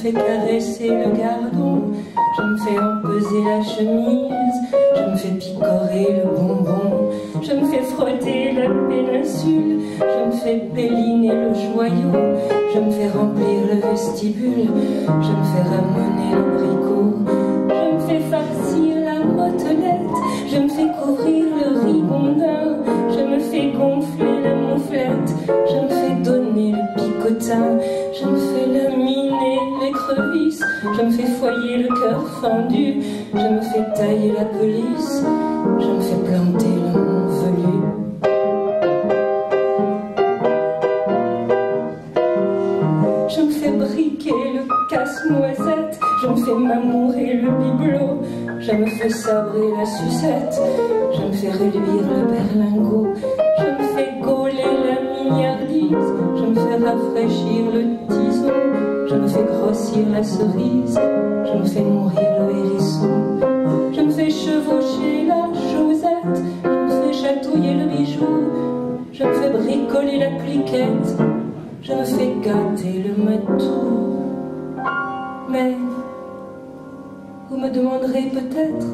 fais caresser le gardon, je me fais empeser la chemise, je me fais picorer le bonbon, je me fais frotter la péninsule, je me fais béliner le joyau, je me fais remplir le vestibule, je me fais ramoner le bricot, je me fais farcir la motelette, je me fais couvrir le ribondin, je me fais gonfler la mouflette, je me fais donner le picotin, je me fais laminer l'écrevisse, je me fais foyer le cœur fendu, je me fais tailler la police, je me fais planter le mont velu. Je me fais briquer le casse-noisette, je me fais m'amourer le bibelot, je me fais sabrer la sucette, je me fais réduire le berlingot, je me fais gauler la milliardise, je me fais rafraîchir le tison, je me fais grossir la cerise, je me fais mourir le hérisson, je me fais chevaucher la Josette, je me fais chatouiller le bijou, je me fais bricoler la cliquette, je me fais gâter le matou. Mais vous me demanderez peut-être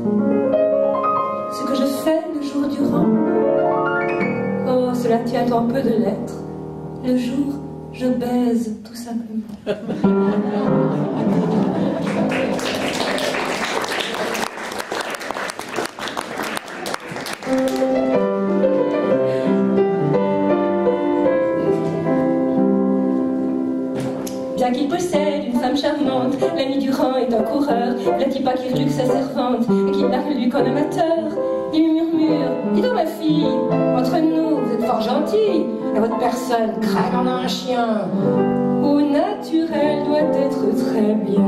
ce que je fais le jour durant. Oh, cela tient en peu de lettres. Le jour, je baise tout simplement. Bien qu'il possède une femme charmante, l'ami Durand est un coureur, Latipa qui reluque sa servante, et qui parle lui qu'en amateur. Il lui murmure, dis donc ma fille, entre nous, vous êtes fort gentille, et votre personne craque en un chien. Au naturel doit être très bien.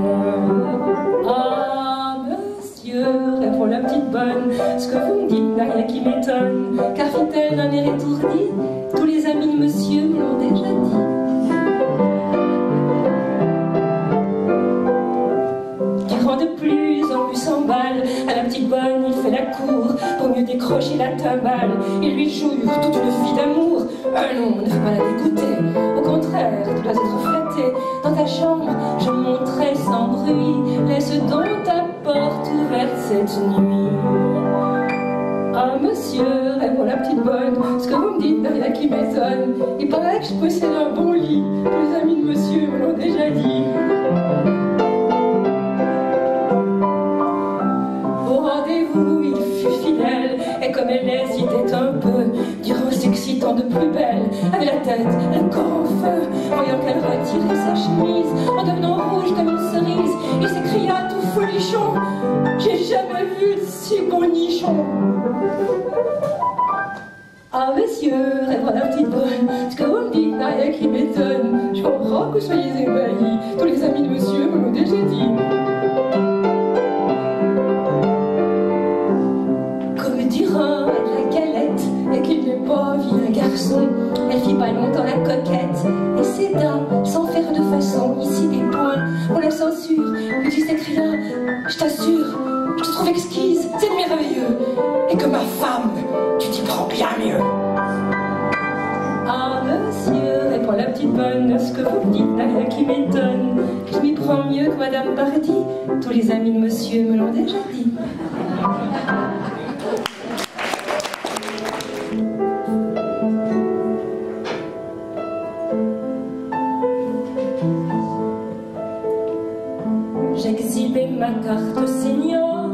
Ah, monsieur, répond la petite bonne, ce que vous me dites n'a rien qui m'étonne, car fit-elle d'un air étourdi, tous les amis de monsieur me l'ont déjà dit. De plus en plus s'emballe, à la petite bonne il fait la cour pour mieux décrocher la timbale. Il lui jure toute une vie d'amour. Non, ne fais pas la dégoûter, au contraire, tu dois être flatté. Dans ta chambre, je monterai sans bruit, laisse donc ta porte ouverte cette nuit. Ah monsieur, répond la petite bonne, ce que vous me dites n'a rien qui m'étonne. Il paraît que je possède un bon lit, tous les amis de monsieur me l'ont déjà dit. Rendez-vous, il fut fidèle, et comme elle hésitait un peu, Durand s'excitant de plus belle, avec la tête, le corps en feu, voyant qu'elle retirait sa chemise, en devenant rouge comme une cerise, il s'écria tout folichon, j'ai jamais vu de si beau nichon. Ah monsieur, répond la petite bonne, ce que vous me dites n'a rien qui m'étonne, je comprends que vous soyez ébahis, tous les amis de monsieur me l'ont déjà dit. Durand a de la galette et qu'il n'ait pas vu un garçon, elle fit pas longtemps la coquette et céda sans faire de façon. Ici des points, on la censure, le petit s'écria, je t'assure, je te trouve exquise, c'est merveilleux, et que ma femme, tu t'y prends bien mieux. Ah monsieur, répond la petite bonne, ce que vous me dites n'a rien qui m'étonne, je m'y prends mieux que madame Bardi, tous les amis de monsieur me l'ont déjà dit. J'exhibais ma carte senior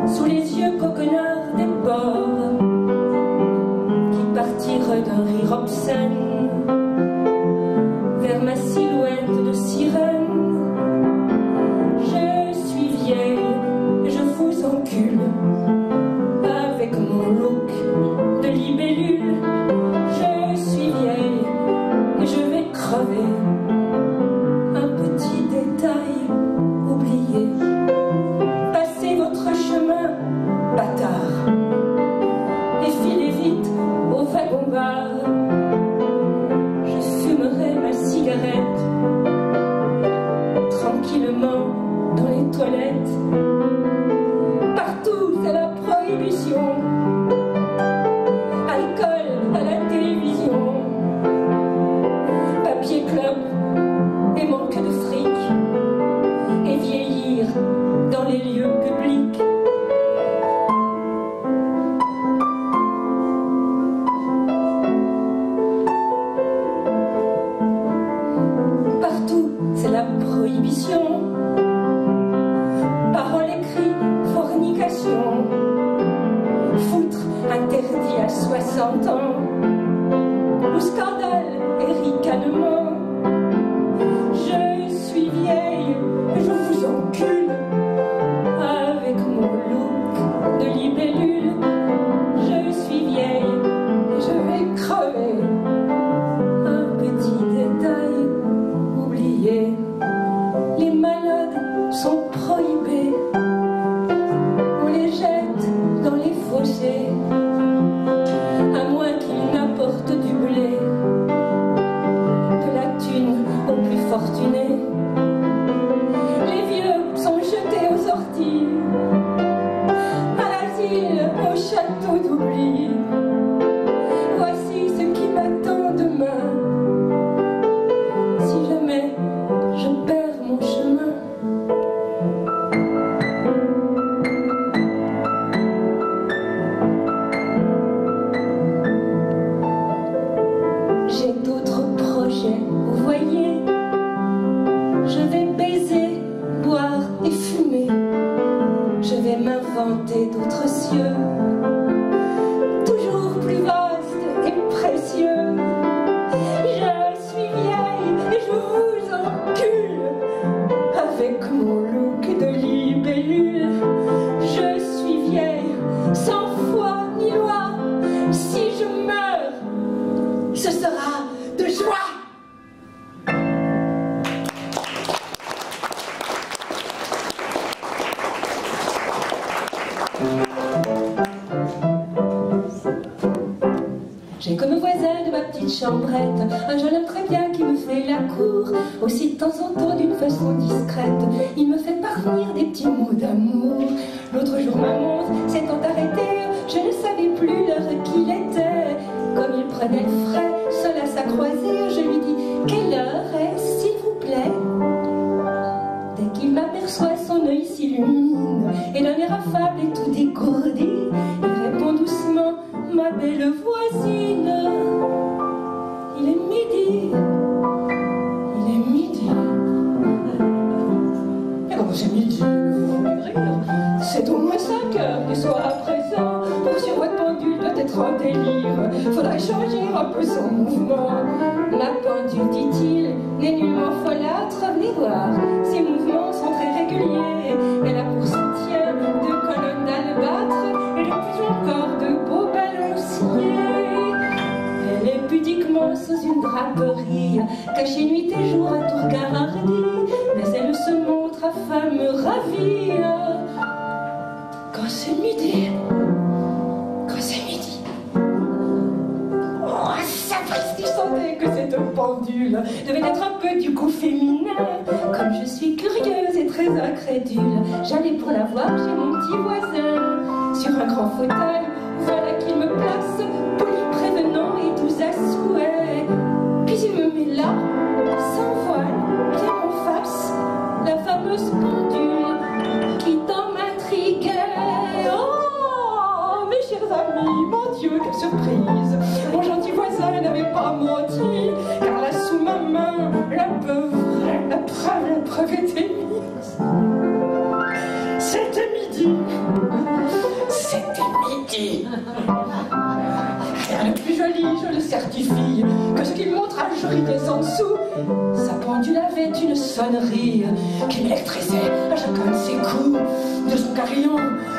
sous les yeux coquenards des porcs qui partirent d'un rire obscène vers ma silhouette de sirène. Je suis vieille et je vous encule avec mon look de libellule. Je suis vieille et je vais crever. Oubliez, passez votre chemin, bâtard, et filez vite au wagon-bar. interdit à 60 ans, ou scandale et ricanement. Je suis vieille et je vous encule avec mon look de libellule. Je suis vieille et je vais crever. Un petit détail oublié, les malades sont prohibés. On les jette dans les fossés, à moins qu'ils n'apportent du blé, de la thune aux plus fortunés. Les vieux sont jetés aux orties, à l'asile, au château d'oubli. Voici ce qui m'attend demain, si jamais je perds mon chemin. J'ai d'autres projets, vous voyez. Je vais baiser, boire et fumer. Je vais m'inventer d'autres cieux, toujours plus vastes et précieux. Je suis vieille et je vous encule avec mon look de libellule. Je suis vieille, sans foi ni loi. Si je meurs, ce sera de joie. J'ai comme voisin de ma petite chambrette un jeune homme très bien qui me fait la cour, aussi de temps en temps d'une façon discrète. Il me fait parvenir des petits mots d'amour. L'autre jour ma montre s'étant arrêtée, je ne savais plus l'heure qu'il était. Comme il prenait le frais, seul à sa croisée, je lui dis « Quelle heure est-ce, s'il vous plaît ?» Dès qu'il m'aperçoit, son œil s'illumine, et d'un air affable et tout dégourdi, il répond doucement « Ma belle voisine, il est midi, il est midi. » Et comment c'est midi, vous voulez rire? C'est au moins 5 heures du soir à présent. Sur votre pendule doit être en délire. Faudrait changer un peu son mouvement. Ma pendule, dit-il, n'est nullement folâtre. Venez voir, ses mouvements sont très réguliers. Elle a pour soutien 2 colonnes d'albâtre et le plus encore de beaux balanciers. Elle est pudiquement sous une draperie, cachée nuit et jour à tout regard hardi, mais elle se montre à femme ravie quand c'est midi. Quand c'est midi. Oh, sapristi, je sentais que cette pendule devait être un peu du goût féminin. Comme je suis curieuse et très incrédule, j'allais pour la voir chez mon petit voisin. Sur un grand fauteuil, voilà qu'il me place, poli, prévenant et doux à souhait. Puis il me met là, sans voile, bien en face, la fameuse pendule qui tant m'intriguait. Oh, mes chers amis, mon Dieu, quelle surprise! Mon gentil voisin n'avait pas menti, car là sous ma main, la preuve était mise. C'était midi. C'était midi. Rien de plus joli, je le certifie, que ce qu'il montre à juriter en dessous. Sa pendule avait une sonnerie qui m'électrisait à chacun de ses coups. De son carillon,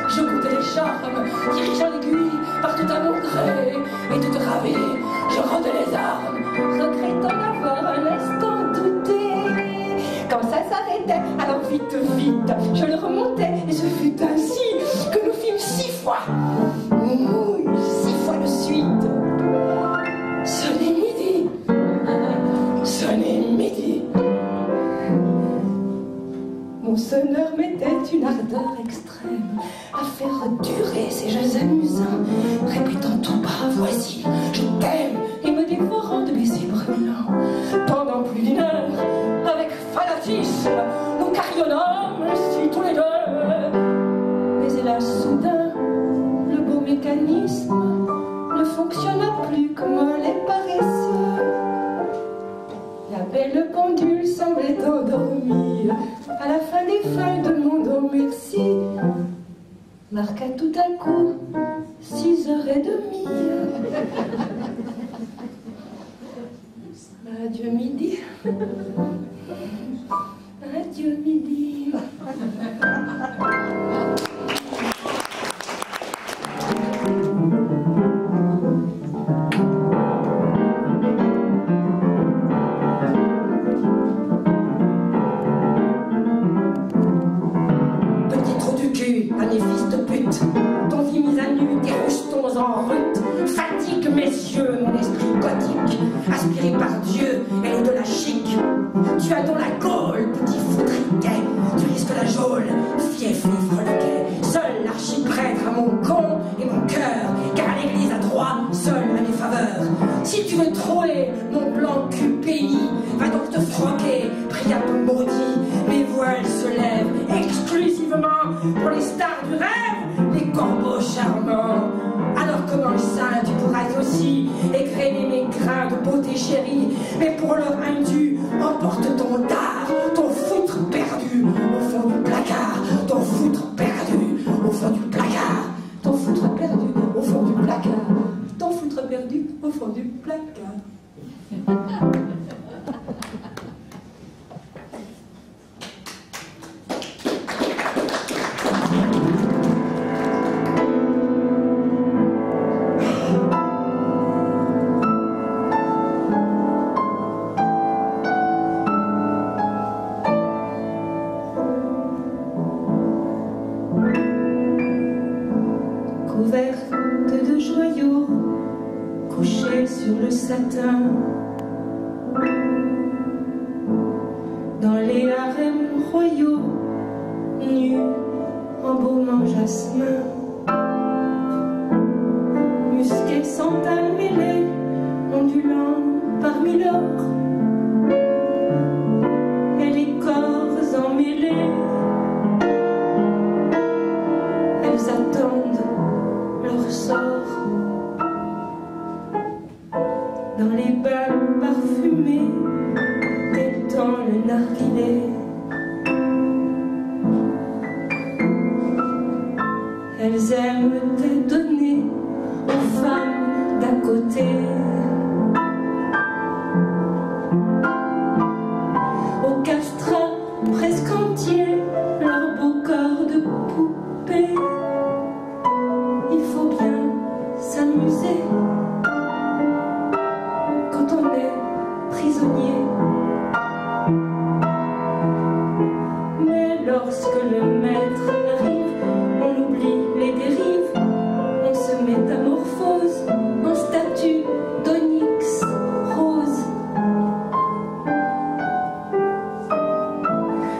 je goûtais les charmes, dirigeant l'aiguille par tout un mon gré. Et toute ravie, je rendais les armes, regrettant d'avoir un instant douté. Quand ça s'arrêtait, alors vite, vite, je le remontais, et ce fut ainsi que nous fîmes 6 fois. Oui, 6 fois de suite. Sonnez midi. Sonnez midi. Mon sonneur mettait une ardeur extrême à faire durer ces jeux amusants, répétant tout bas, voici, je t'aime, et me dévorant de baisers brûlants. Pendant plus d'1 heure, avec fanatisme, nous carillonnâmes ainsi tous les deux. Mais hélas, soudain, le beau mécanisme ne fonctionna plus comme les paresseux. La belle pendule semblait endormie à la fin des feuilles de mon dos, merci. marqua tout à coup 6h30. Adieu midi. Adieu midi. Fils de pute, ton vie mise à nu, tes rougetons en route, fatigue mes yeux, mon esprit gothique, aspiré par Dieu, elle est de la chic. Tu as dans la gaule, petit foutriquet, tu risques la geôle, fief et froliquet. Seul l'archiprêtre a mon con et mon cœur, car à l'église à droit, seul à mes faveurs. Si tu veux trouer mon blanc cul pays, va donc te froquer, prie à ton maudit. Mes voiles se lèvent exclusivement pour les stars du rêve, les corbeaux charmants. Alors comment ça, tu pourras aussi égrener mes grains de beauté chérie, mais pour leur indu, emporte ton dard, ton foutre perdu au fond du placard, ton foutre perdu au fond du placard, ton foutre perdu au fond du placard, ton foutre perdu au fond du placard. Couverte de joyaux, couchée sur le satin, dans les harems royaux, nus en baume jasmin, musqué sandales mêlées, ondulant parmi l'or, et les corps emmêlés, elles attendent leur sort. Dans les bals parfumés, étant le narguilé, elles aiment te donner aux femmes d'à côté, aux castrats presque entiers, leur beau corps de poupée. Il faut bien s'amuser quand on est prisonnier. Mais lorsque le maître arrive, on oublie les dérives, on se métamorphose en statue d'onyx rose.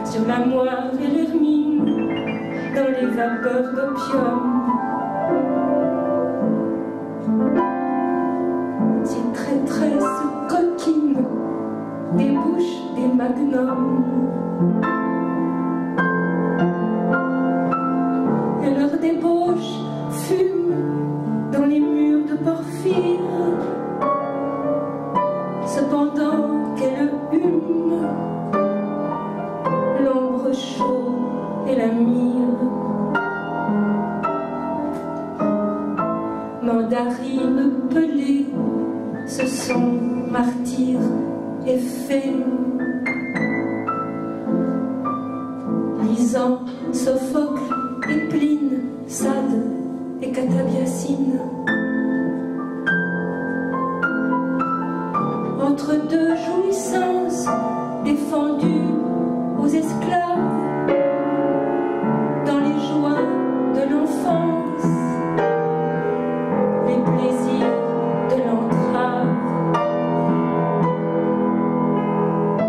Sur la moire et l'hermine, dans les vapeurs d'opium, ces traîtresses coquines débouchent des magnums, et leur débauche fume dans les murs de porphyre, cependant qu'elle hume l'ombre chaude et la myrrhe. Mandarines pelées, ce sont martyrs et fées, lisant Sophocle et Pline, Sade et Catabiacine. Entre deux jouissances défendues aux esclaves, dans les joies de l'enfance, les plaisirs de l'entrave.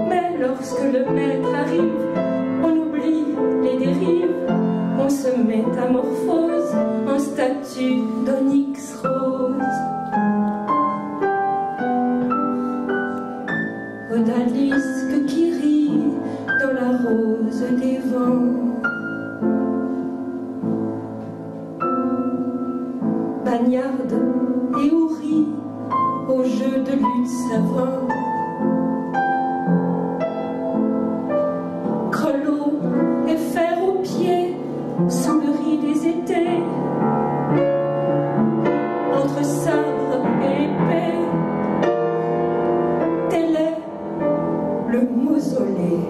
Mais lorsque le maître arrive, on oublie les dérives, on se métamorphose en statue d'onyx rose. Odalisque qui rit dans la rose des vents, Bagnarde et Houris au jeu de lutte savant, Grelot et fer aux pieds sous le riz des étés, sabre épais. Tel est le mausolée.